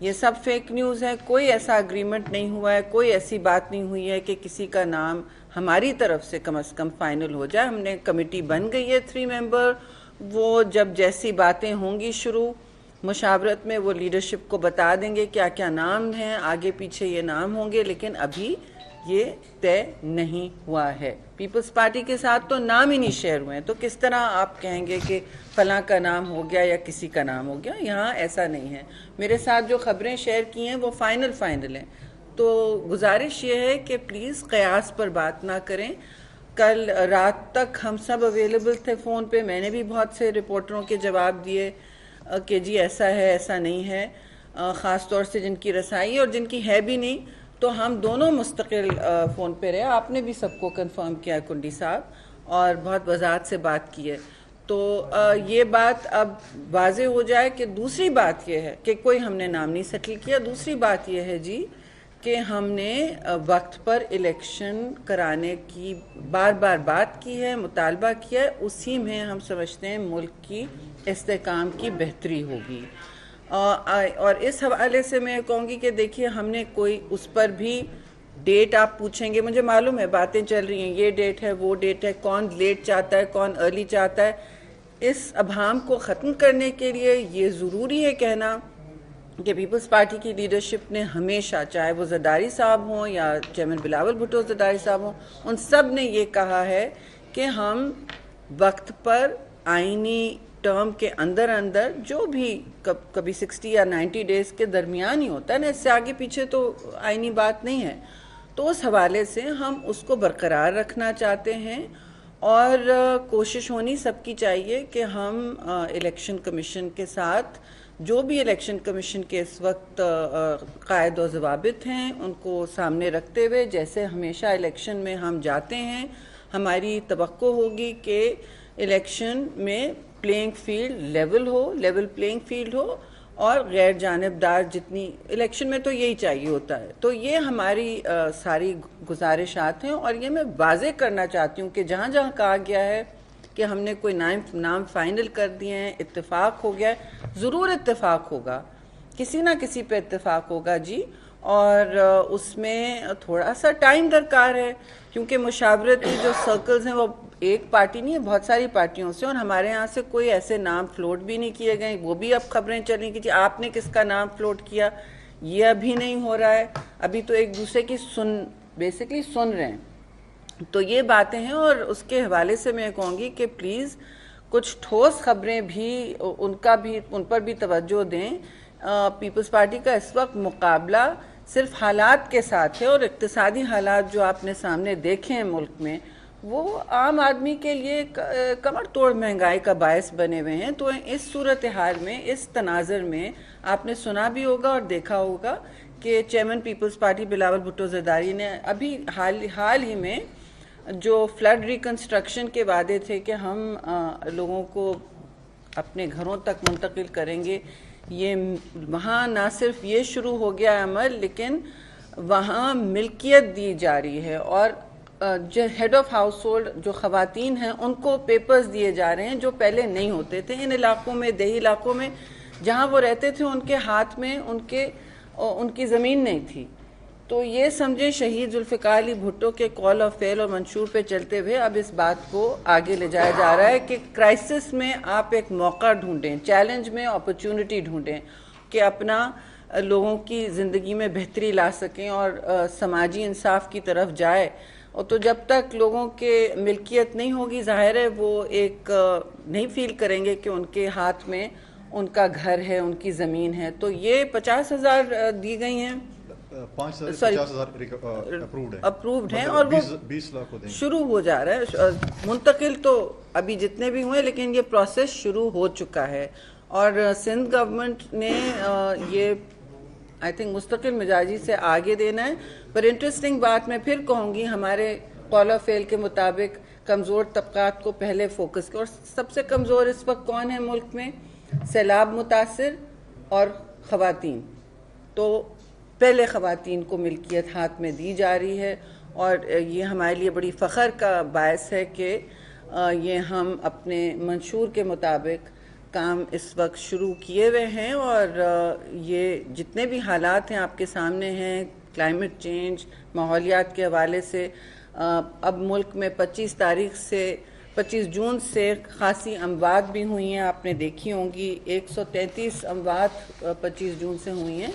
ये सब fake news है। कोई ऐसा अग्रीमेंट नहीं हुआ है, कोई ऐसी बात नहीं हुई है कि किसी का नाम हमारी तरफ से कम फाइनल हो जाए। हमने कमेटी बन गई है 3 मेंबर, वो जब जैसी बातें होंगी शुरू मुशावरत में वो लीडरशिप को बता देंगे क्या क्या नाम हैं, आगे पीछे ये नाम होंगे, लेकिन अभी ये तय नहीं हुआ है। पीपल्स पार्टी के साथ तो नाम ही नहीं शेयर हुए हैं, तो किस तरह आप कहेंगे कि फलां का नाम हो गया या किसी का नाम हो गया? यहाँ ऐसा नहीं है। मेरे साथ जो खबरें शेयर की हैं वो फाइनल हैं। तो गुजारिश ये है कि प्लीज़ क़यास पर बात ना करें। कल रात तक हम सब अवेलेबल थे फ़ोन पे, मैंने भी बहुत से रिपोर्टरों के जवाब दिए कि जी ऐसा है ऐसा नहीं है, ख़ास तौर से जिनकी रसाई और जिनकी है भी नहीं, तो हम दोनों मुस्तकिल फ़ोन पे रहे। आपने भी सबको कंफर्म किया है कुंडी साहब, और बहुत वजाहत से बात की है। तो ये बात अब वाज़े हो जाए कि दूसरी बात ये है कि कोई हमने नाम नहीं सेटल किया। दूसरी बात ये है जी कि हमने वक्त पर इलेक्शन कराने की बार बार बात की है, मुतालबा किया है, उसी में हम समझते हैं मुल्क की इस्तेकाम की बेहतरी होगी। और इस हवाले से मैं कहूँगी कि देखिए हमने कोई उस पर भी डेट आप पूछेंगे, मुझे मालूम है बातें चल रही हैं, ये डेट है वो डेट है, कौन लेट चाहता है कौन अर्ली चाहता है। इस अभाम को ख़त्म करने के लिए ये ज़रूरी है कहना कि पीपल्स पार्टी की लीडरशिप ने हमेशा, चाहे वो ज़रदारी साहब हों या चेयरमैन बिलावल भुट्टो ज़रदारी साहब हों, उन सब ने ये कहा है कि हम वक्त पर आइनी टर्म के अंदर अंदर जो भी कभी 60 या 90 डेज़ के दरमियान ही होता है ना, इससे आगे पीछे तो आइनी बात नहीं है। तो उस हवाले से हम उसको बरकरार रखना चाहते हैं और कोशिश होनी सबकी चाहिए कि हम इलेक्शन कमीशन के साथ जो भी इलेक्शन कमीशन के इस वक्त कायद और ज़वाबित हैं उनको सामने रखते हुए, जैसे हमेशा इलेक्शन में हम जाते हैं, हमारी तवक्को होगी कि इलेक्शन में playing field level playing field हो और गैर जानिबदार, जितनी इलेक्शन में तो यही चाहिए होता है। तो ये हमारी सारी गुजारिशात हैं और ये मैं वाज़े करना चाहती हूँ कि जहाँ जहाँ कहा गया है कि हमने कोई नाम फाइनल कर दिए हैं, इत्तेफाक हो गया है, ज़रूर इत्तेफाक होगा, किसी ना किसी पे इत्तेफाक होगा जी। और उसमें थोड़ा सा टाइम दरकार है, क्योंकि मुशावरती जो सर्कल्स हैं वो एक पार्टी नहीं है, बहुत सारी पार्टियों से, और हमारे यहाँ से कोई ऐसे नाम फ्लोट भी नहीं किए गए। वो भी अब खबरें चल रही कि जी आपने किसका नाम फ्लोट किया, ये अभी नहीं हो रहा है। अभी तो एक दूसरे की बेसिकली सुन रहे हैं। तो ये बातें हैं और उसके हवाले से मैं कहूँगी कि प्लीज़ कुछ ठोस खबरें भी उन पर भी तवज्जो दें। पीपल्स पार्टी का इस वक्त मुकाबला सिर्फ हालात के साथ है, और इक्तिसादी हालात जो आपने सामने देखे हैं मुल्क में, वो आम आदमी के लिए कमर तोड़ महंगाई का बायस बने हुए हैं। तो इस सूरत हाल में, इस तनाज़र में आपने सुना भी होगा और देखा होगा कि चेयरमैन पीपल्स पार्टी बिलावल भुट्टो ज़रदारी ने अभी हाल ही में जो फ्लड रिकन्स्ट्रक्शन के वादे थे कि हम लोगों को अपने घरों तक मुंतकिल करेंगे, ये वहाँ ना सिर्फ ये शुरू हो गया अमल, लेकिन वहाँ मिल्कियत दी जा रही है और जो हेड ऑफ हाउस होल्ड जो ख़वातीन हैं उनको पेपर्स दिए जा रहे हैं जो पहले नहीं होते थे। इन इलाकों में, देही इलाकों में जहाँ वो रहते थे, उनके हाथ में उनकी ज़मीन नहीं थी। तो ये समझें शहीद जुल्फ़िकार अली भुट्टो के कॉल ऑफ फेल और मंशूर पे चलते हुए अब इस बात को आगे ले जाया जा रहा है कि क्राइसिस में आप एक मौका ढूंढें, चैलेंज में अपॉर्चुनिटी ढूंढें कि अपना लोगों की ज़िंदगी में बेहतरी ला सकें और समाजी इंसाफ की तरफ जाए। और तो जब तक लोगों के मिल्कियत नहीं होगी, ज़ाहिर है वो एक नहीं फील करेंगे कि उनके हाथ में उनका घर है, उनकी ज़मीन है। तो ये 50,000 दी गई हैं, 50,000 अप्रूव्ड हैं और वो 20 लाख को देंगे। शुरू हो जा रहा है। मुंतकिल तो अभी जितने भी हुए, लेकिन ये प्रोसेस शुरू हो चुका है और सिंध गवर्नमेंट ने ये आई थिंक मुस्तकिल मिजाजी से आगे देना है। पर इंटरेस्टिंग बात मैं फिर कहूँगी, हमारे कॉल ऑफ फेल के मुताबिक कमज़ोर तबकात को पहले फोकस किया, और सबसे कमज़ोर इस वक्त कौन है मुल्क में? सैलाब मुतासिर और ख़वातीन। तो पहले ख़वातीन को मिल्कियत हाथ में दी जा रही है और ये हमारे लिए बड़ी फ़ख्र का बायस है कि ये हम अपने मंशूर के मुताबिक काम इस वक्त शुरू किए हुए हैं और ये जितने भी हालात हैं आपके सामने हैं, क्लाइमेट चेंज, माहौलियात के हवाले से अब मुल्क में 25 जून से खासी अमवात भी हुई हैं, आपने देखी होंगी। 133 अमवात 25 जून से हुई हैं,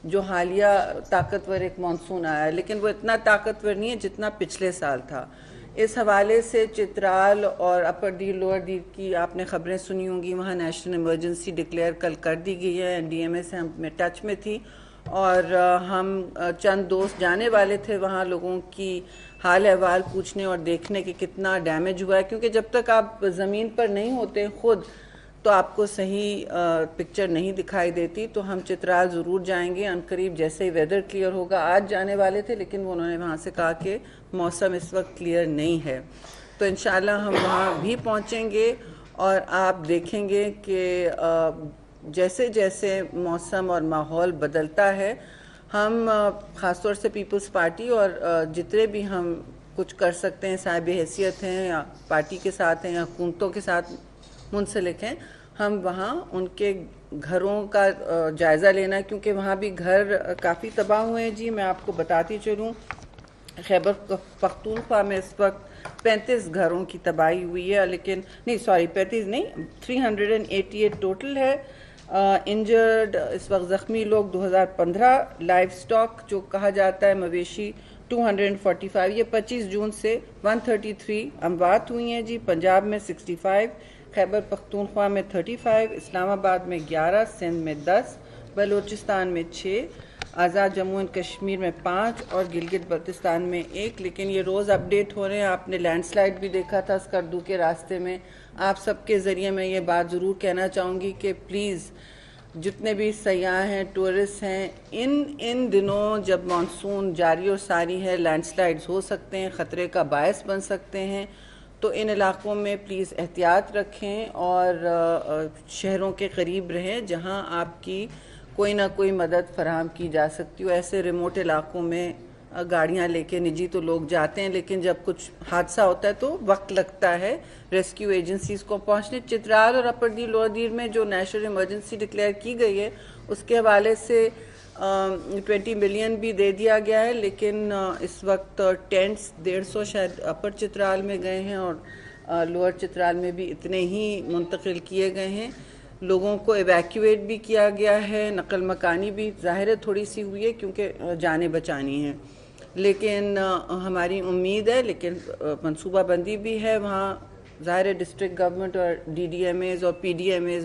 जो हालिया ताकतवर एक मानसून आया, लेकिन वो इतना ताकतवर नहीं है जितना पिछले साल था। इस हवाले से चित्राल और अपर दीर लोअर दीर की आपने खबरें सुनी होंगी, वहाँ नेशनल इमरजेंसी डिक्लेयर कल कर दी गई है। NDMA से हम टच में थी और हम चंद दोस्त जाने वाले थे वहाँ लोगों की हाल अहवाल पूछने और देखने कि कितना डैमेज हुआ है, क्योंकि जब तक आप ज़मीन पर नहीं होते खुद तो आपको सही पिक्चर नहीं दिखाई देती। तो हम चित्राल ज़रूर जाएंगे अनकरीब, जैसे ही वेदर क्लियर होगा। आज जाने वाले थे लेकिन उन्होंने वहाँ से कहा कि मौसम इस वक्त क्लियर नहीं है, तो इंशाल्लाह हम वहाँ भी पहुँचेंगे और आप देखेंगे कि जैसे जैसे मौसम और माहौल बदलता है, हम ख़ासतौर से पीपल्स पार्टी और जितने भी हम कुछ कर सकते हैं, साहिब हैसियत हैं या पार्टी के साथ हैं या हुकूमतों के साथ मुंसलिक हैं, हम वहाँ उनके घरों का जायज़ा लेना, क्योंकि वहाँ भी घर काफ़ी तबाह हुए हैं। जी मैं आपको बताती चलूँ, खैबर पख्तूनख्वा में इस वक्त 35 घरों की तबाही हुई है, लेकिन नहीं 35 नहीं 388 टोटल है। इंजर्ड इस वक्त ज़ख्मी लोग 2015, लाइव स्टॉक जो कहा जाता है मवेशी 245। ये 25 जून से 133 अमवात हुई हैं जी। पंजाब में 65, खैबर पख्तूनख्वा में 35, इस्लामाबाद में 11, सिंध में 10, बलूचिस्तान में 6, आज़ाद जम्मू एंड कश्मीर में 5 और गिलगित बल्तिस्तान में 1। लेकिन ये रोज़ अपडेट हो रहे हैं। आपने लैंडस्लाइड भी देखा था स्कर्दू के रास्ते में। आप सबके ज़रिए मैं ये बात ज़रूर कहना चाहूँगी कि प्लीज़ जितने भी सयाह हैं, टूरिस्ट हैं, इन दिनों जब मानसून जारी और सारी है, लैंडस्लाइड्स हो सकते हैं, ख़तरे का बायस बन सकते हैं। तो इन इलाक़ों में प्लीज़ एहतियात रखें और शहरों के करीब रहें जहाँ आपकी कोई ना कोई मदद फराहम की जा सकती हो। ऐसे रिमोट इलाक़ों में गाड़ियाँ लेके निजी तो लोग जाते हैं, लेकिन जब कुछ हादसा होता है तो वक्त लगता है रेस्क्यू एजेंसीज़ को पहुँचने। चित्राल और अपर दीर लोअर दीर में जो नेशनल इमरजेंसी डिक्लेयर की गई है उसके हवाले से 20 मिलियन भी दे दिया गया है, लेकिन इस वक्त टेंट्स 150 शायद अपर चित्राल में गए हैं और लोअर चित्राल में भी इतने ही मुंतकिल किए गए हैं। लोगों को एवैक्यूएट भी किया गया है, नकल मकानी भी ज़ाहिर है थोड़ी सी हुई है क्योंकि जानें बचानी हैं, लेकिन हमारी उम्मीद है, लेकिन मनसूबाबंदी भी है। वहाँ ज़ाहिर है डिस्ट्रिक्ट गवर्नमेंट और DDMAs और PDMAs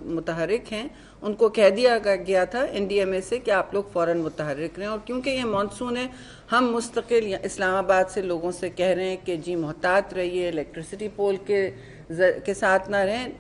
मुतहरिक हैं। उनको कह दिया गया था NDMA से कि आप लोग फ़ौरन मुतहरिक रहें। और क्योंकि ये मानसून है, हम मुस्तकिल इस्लामाबाद से लोगों से कह रहे हैं कि जी मोहतात रहिए, इलेक्ट्रिसिटी पोल के साथ ना रहें।